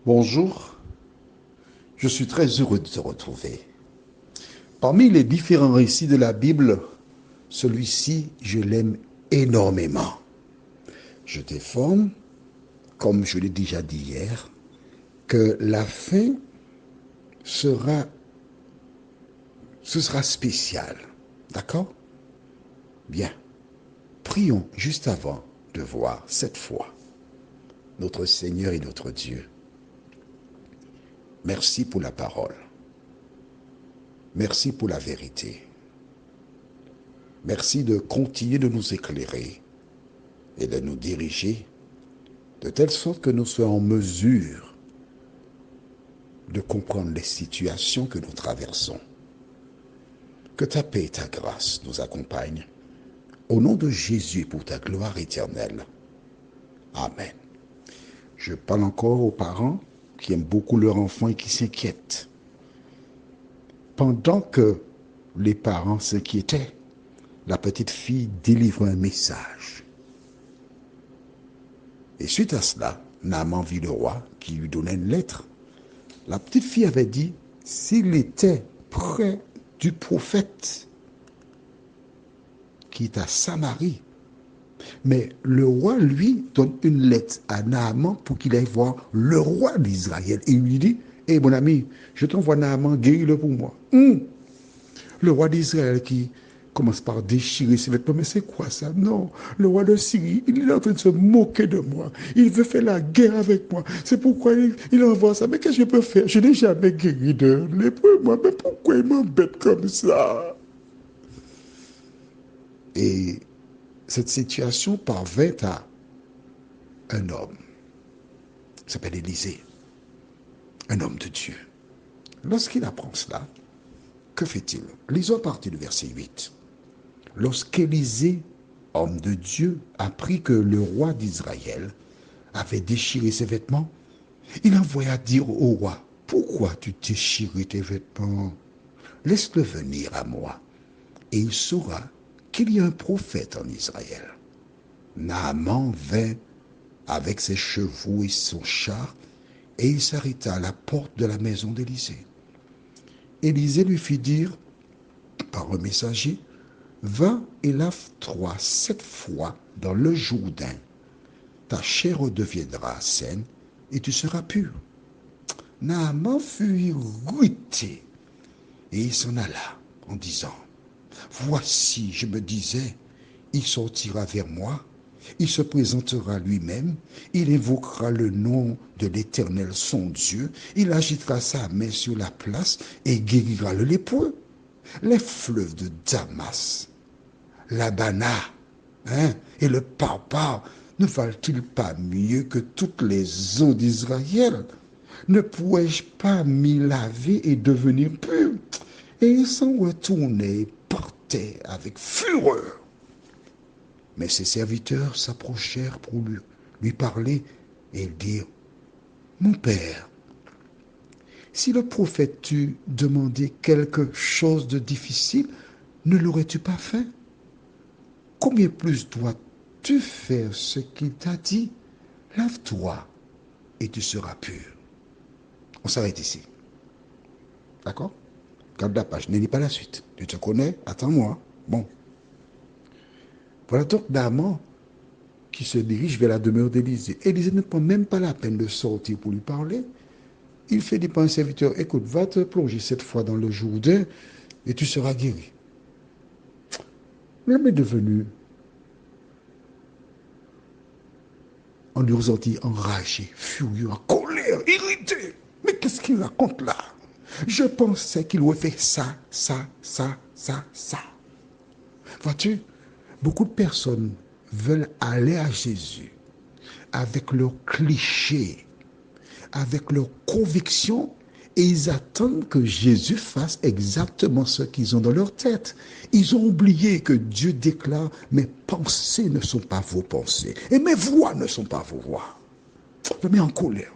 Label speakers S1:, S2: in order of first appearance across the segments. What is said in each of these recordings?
S1: Bonjour, je suis très heureux de te retrouver. Parmi les différents récits de la Bible, celui-ci, je l'aime énormément. Je t'informe, comme je l'ai déjà dit hier, que la fin sera, ce sera spécial. D'accord? Bien. Prions juste avant de voir cette fois notre Seigneur et notre Dieu. Merci pour la parole. Merci pour la vérité. Merci de continuer de nous éclairer et de nous diriger de telle sorte que nous soyons en mesure de comprendre les situations que nous traversons. Que ta paix et ta grâce nous accompagnent. Au nom de Jésus, pour ta gloire éternelle. Amen. Je parle encore aux parents qui aiment beaucoup leur enfant et qui s'inquiètent. Pendant que les parents s'inquiétaient, la petite fille délivre un message. Et suite à cela, Naaman vit le roi qui lui donnait une lettre. La petite fille avait dit, s'il était près du prophète qui est à Samarie. Mais le roi, lui, donne une lettre à Naaman pour qu'il aille voir le roi d'Israël. Et il lui dit, hé mon ami, je t'envoie Naaman, guéris-le pour moi. Le roi d'Israël qui commence par déchirer ses vêtements. Mais c'est quoi ça? Non, le roi de Syrie, il est en train de se moquer de moi. Il veut faire la guerre avec moi. C'est pourquoi il envoie ça. Mais qu'est-ce que je peux faire? Je n'ai jamais guéri de lépreux, moi. Mais pourquoi il m'embête comme ça? Et cette situation parvint à un homme. Il s'appelle Élisée. Un homme de Dieu. Lorsqu'il apprend cela, que fait-il? Lisons à partir du verset 8. Lorsqu'Élisée, homme de Dieu, apprit que le roi d'Israël avait déchiré ses vêtements, il envoya dire au roi, « Pourquoi tu déchires tes vêtements? Laisse-le venir à moi, et il saura qu'il y a un prophète en Israël. » Naaman vint avec ses chevaux et son char, et il s'arrêta à la porte de la maison d'Élisée. Élisée lui fit dire par un messager, « Va et lave-toi 7 fois dans le Jourdain. Ta chair redeviendra saine et tu seras pur. » Naaman fut irrité et il s'en alla en disant, « Voici, je me disais, il sortira vers moi, il se présentera lui-même, il invoquera le nom de l'Éternel son Dieu, il agitera sa main sur la place et guérira le lépreux. Les fleuves de Damas, l'Abana, et le Parpar ne valent-ils pas mieux que toutes les eaux d'Israël? Ne pourrais-je pas m'y laver et devenir pur? » Et ils s'en retournaient et partaient avec fureur. Mais ses serviteurs s'approchèrent pour lui parler et ils dirent, « Mon père, si le prophète t'eût demandé quelque chose de difficile, ne l'aurais-tu pas fait? Combien plus dois-tu faire ce qu'il t'a dit? Lave-toi et tu seras pur. » On s'arrête ici. D'accord? Garde la page, ne lis pas la suite. Tu te connais? Attends-moi. Bon. Voilà donc Naaman qui se dirige vers la demeure d'Élisée. Élisée ne prend même pas la peine de sortir pour lui parler. Il fait dire par un serviteur, écoute, va te plonger 7 fois dans le Jourdain et tu seras guéri. L'homme est devenu en lui ressentit enragé, furieux, en colère, irrité. Mais qu'est-ce qu'il raconte là? Je pensais qu'il aurait fait ça. Vois-tu, beaucoup de personnes veulent aller à Jésus avec leurs clichés, avec leurs convictions, et ils attendent que Jésus fasse exactement ce qu'ils ont dans leur tête. Ils ont oublié que Dieu déclare, « Mes pensées ne sont pas vos pensées, et mes voix ne sont pas vos voix. » Je me mets en colère.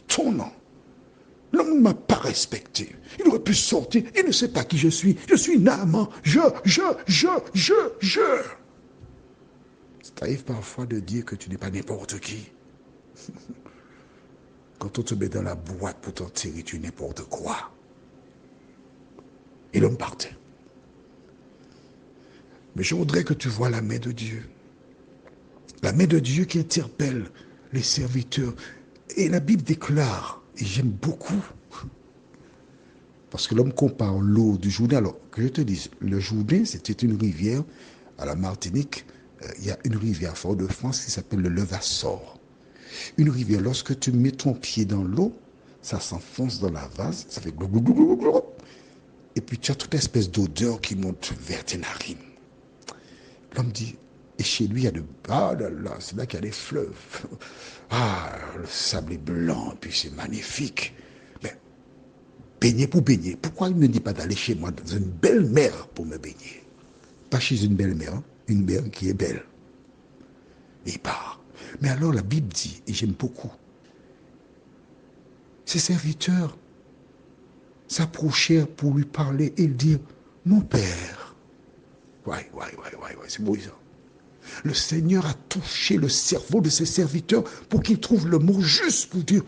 S1: Ton nom. L'homme ne m'a pas respecté. Il aurait pu sortir. Il ne sait pas qui je suis. Je suis Naaman. Ça t'arrive parfois de dire que tu n'es pas n'importe qui. Quand quand on te met dans la boîte pour t'en tirer, tu n'importe quoi. Et l'homme partait. Mais je voudrais que tu vois la main de Dieu. La main de Dieu qui interpelle les serviteurs. Et la Bible déclare, et j'aime beaucoup, parce que l'homme compare l'eau du Jourdain. Alors, que je te dise, le Jourdain, c'était une rivière à la Martinique. Il y a une rivière à Fort-de-France qui s'appelle le Levassor. Une rivière, lorsque tu mets ton pied dans l'eau, ça s'enfonce dans la vase, ça fait glou. Et puis tu as toute espèce d'odeur qui monte vers tes narines. L'homme dit, et chez lui, il y a de... Ah là là, c'est là qu'il y a des fleuves. Ah, le sable est blanc, puis c'est magnifique. Mais baigner pour baigner. Pourquoi il ne me dit pas d'aller chez moi dans une belle mer pour me baigner? Pas chez une belle mer, hein? Une mer qui est belle. Et il part. Mais alors la Bible dit, et j'aime beaucoup, ses serviteurs s'approchèrent pour lui parler et dire, mon père. Ouais, c'est beau ça. Le Seigneur a touché le cerveau de ses serviteurs pour qu'ils trouvent le mot juste pour dire,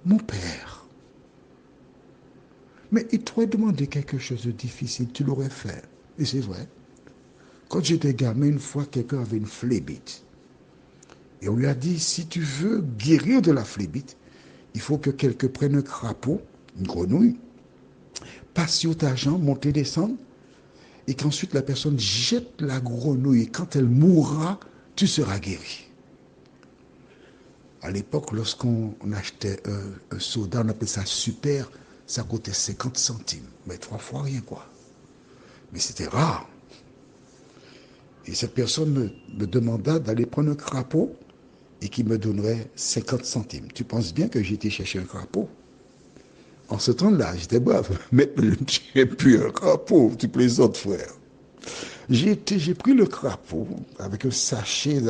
S1: mon père. Mais il t'aurait demandé quelque chose de difficile, tu l'aurais fait. Et c'est vrai. Quand j'étais gamin, une fois, quelqu'un avait une phlébite. Et on lui a dit, si tu veux guérir de la phlébite, il faut que quelqu'un prenne un crapaud, une grenouille, passe sur ta jambe, monte et descende, et qu'ensuite la personne jette la grenouille. Et quand elle mourra, tu seras guéri. À l'époque, lorsqu'on achetait un soda, on appelait ça super, ça coûtait 50 centimes. Mais 3 fois rien, quoi. Mais c'était rare. Et cette personne me demanda d'aller prendre un crapaud et qui me donnerait 50 centimes. Tu penses bien que j'ai été chercher un crapaud? En ce temps-là, j'étais brave. Mais je n'ai plus un crapaud. Tu plaisantes, frère. J'ai pris le crapaud avec un sachet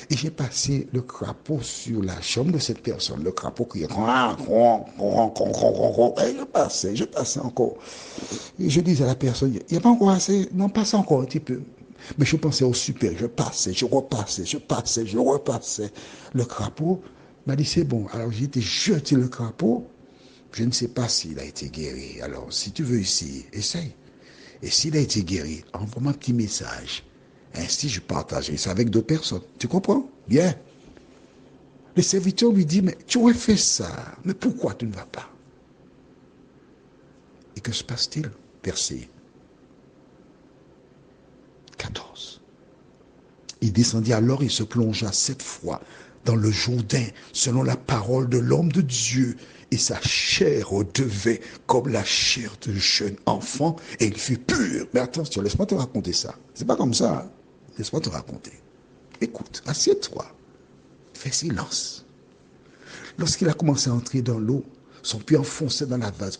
S1: et j'ai passé le crapaud sur la chambre de cette personne. Le crapaud qui... Et je passais encore. Et je disais à la personne, il n'y a pas encore assez? Non, passe encore un petit peu. Mais je pensais au super, je passais, je repassais. Le crapaud m'a dit, c'est bon. Alors j'ai été jeter le crapaud. Je ne sais pas s'il a été guéri. Alors, si tu veux ici, essaye. Et s'il a été guéri, envoie-moi un petit message. Ainsi, je partagerai ça avec d'autres personnes. Tu comprends? Bien. Le serviteur lui dit, mais tu aurais fait ça. Mais pourquoi tu ne vas pas? Et que se passe-t-il? Verset 14. Il descendit alors et se plongea 7 fois dans le Jourdain, selon la parole de l'homme de Dieu. Et sa chair redevait comme la chair de jeune enfant, et il fut pur. Mais attention, laisse-moi te raconter ça. C'est pas comme ça. Hein? Laisse-moi te raconter. Écoute, assieds-toi. Fais silence. Lorsqu'il a commencé à entrer dans l'eau, son pied enfonçait dans la vase.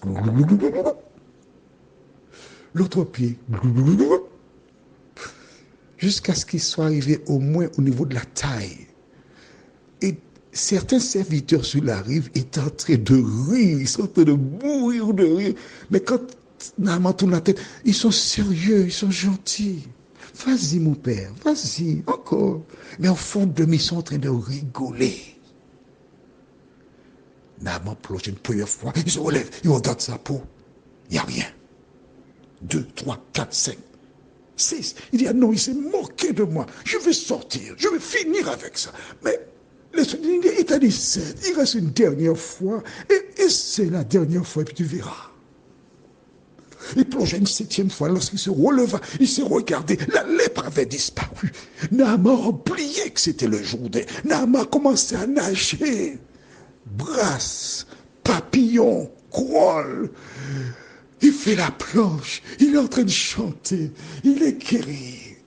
S1: L'autre pied. Jusqu'à ce qu'il soit arrivé au moins au niveau de la taille. Et certains serviteurs sur la rive étaient en train de rire, ils sont en train de mourir de rire. Mais quand Naaman tourne la tête, ils sont sérieux, ils sont gentils. Vas-y mon père, vas-y, encore. Mais au fond de ils sont en train de rigoler. Naaman plonge une première fois, il se relève, il regarde sa peau. Il n'y a rien. 2, 3, 4, 5, 6. Il dit, ah non, il s'est moqué de moi. Je vais sortir, je vais finir avec ça. Mais il t'a dit 7, il reste une dernière fois, et c'est la dernière fois, et puis tu verras. Il plongea une 7e fois, lorsqu'il se releva, il s'est regardé, la lèpre avait disparu. Naaman a oublié que c'était le Jourdain. Naaman a commencé à nager. Brasse, papillon, crolle. Il fait la planche, il est en train de chanter, il est guéri.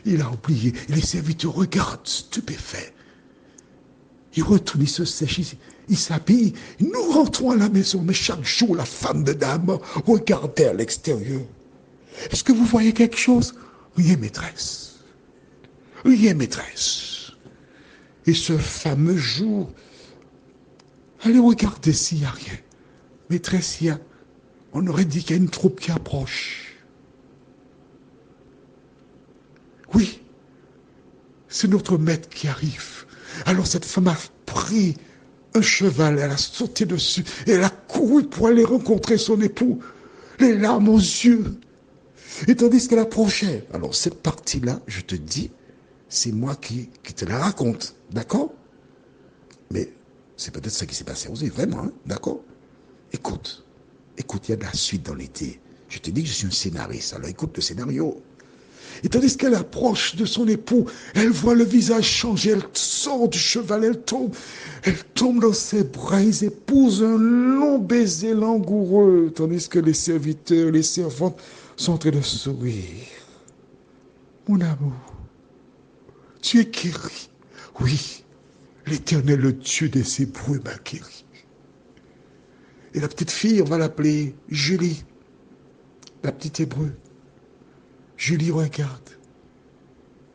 S1: Il a oublié, et les serviteurs regardent, stupéfaits. Il retourne, il se sèche, il s'habille. Nous rentrons à la maison, mais chaque jour, la femme de Naaman regardait à l'extérieur. Est-ce que vous voyez quelque chose? Rien, maîtresse. Rien, maîtresse. Et ce fameux jour, allez regarder s'il n'y a rien. Maîtresse, on aurait dit qu'il y a une troupe qui approche. Oui, c'est notre maître qui arrive. Alors cette femme a pris un cheval, elle a sauté dessus et elle a couru pour aller rencontrer son époux, les larmes aux yeux. Et tandis qu'elle approchait, alors cette partie-là, je te dis, c'est moi qui te la raconte, d'accord? Mais c'est peut-être ça qui s'est passé aussi, vraiment, hein? D'accord? Écoute, il y a de la suite dans l'été. Je te dis que je suis un scénariste, alors écoute le scénario. Et tandis qu'elle approche de son époux, elle voit le visage changer, elle sort du cheval, elle tombe dans ses bras, ils épousent un long baiser langoureux, tandis que les serviteurs, les servantes sont en train de sourire. Mon amour, tu es guéri. Oui, l'Éternel, le Dieu des Hébreux, m'a guéri. Et la petite fille, on va l'appeler Julie, la petite Hébreu. Julie regarde.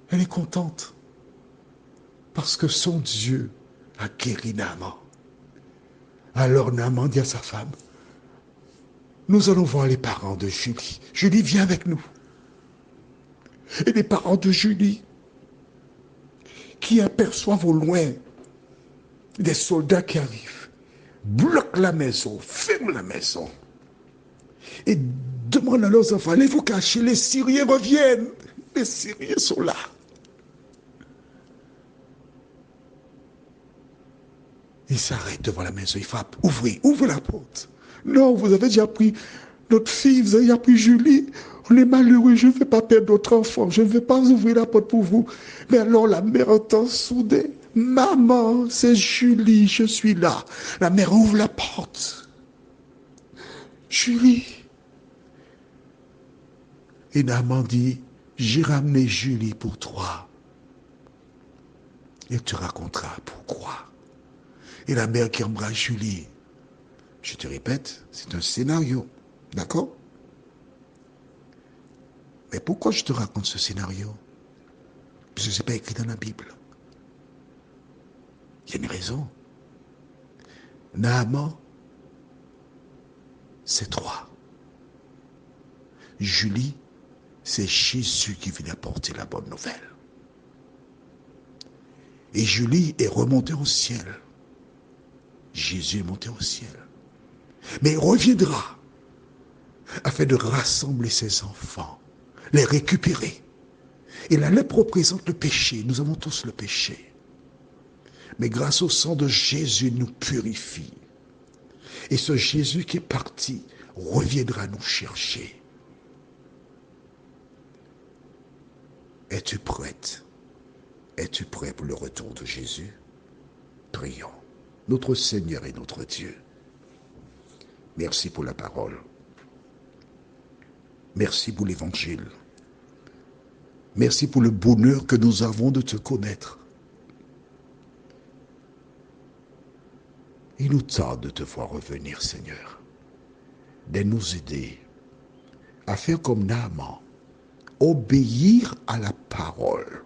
S1: Elle est contente parce que son Dieu a guéri Naaman. Alors Naaman dit à sa femme, nous allons voir les parents de Julie. Julie, viens avec nous. Et les parents de Julie, qui aperçoivent au loin des soldats qui arrivent, bloquent la maison, ferment la maison et demandent à leurs enfants, allez vous cacher, les Syriens reviennent. Les Syriens sont là. Il s'arrête devant la maison, il frappe. Ouvrez la porte. Non, vous avez déjà pris notre fille, vous avez déjà pris Julie. On est malheureux, je ne vais pas perdre notre enfant, je ne vais pas ouvrir la porte pour vous. Mais alors la mère entend soudain, maman, c'est Julie, je suis là. La mère ouvre la porte. Julie. Et Naaman dit, j'ai ramené Julie pour toi. Elle te racontera pourquoi. Et la mère qui embrasse Julie. Je te répète, c'est un scénario. D'accord? Mais pourquoi je te raconte ce scénario? Parce que ce n'est pas écrit dans la Bible. Il y a une raison. Naaman, c'est 3. Julie, c'est Jésus qui vient apporter la bonne nouvelle. Et Julie est remontée au ciel. Jésus est monté au ciel. Mais il reviendra afin de rassembler ses enfants, les récupérer. Et la lèpre représente le péché. Nous avons tous le péché. Mais grâce au sang de Jésus, il nous purifie. Et ce Jésus qui est parti reviendra nous chercher. Es-tu prête? Es-tu prêt pour le retour de Jésus? Prions. Notre Seigneur et notre Dieu, merci pour la parole. Merci pour l'évangile. Merci pour le bonheur que nous avons de te connaître. Il nous tarde de te voir revenir, Seigneur, de nous aider à faire comme Naaman, obéir à la parole.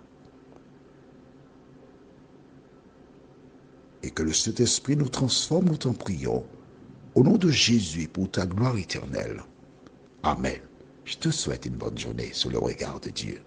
S1: Et que le Saint-Esprit nous transforme, nous t'en prions, au nom de Jésus, pour ta gloire éternelle. Amen. Je te souhaite une bonne journée sous le regard de Dieu.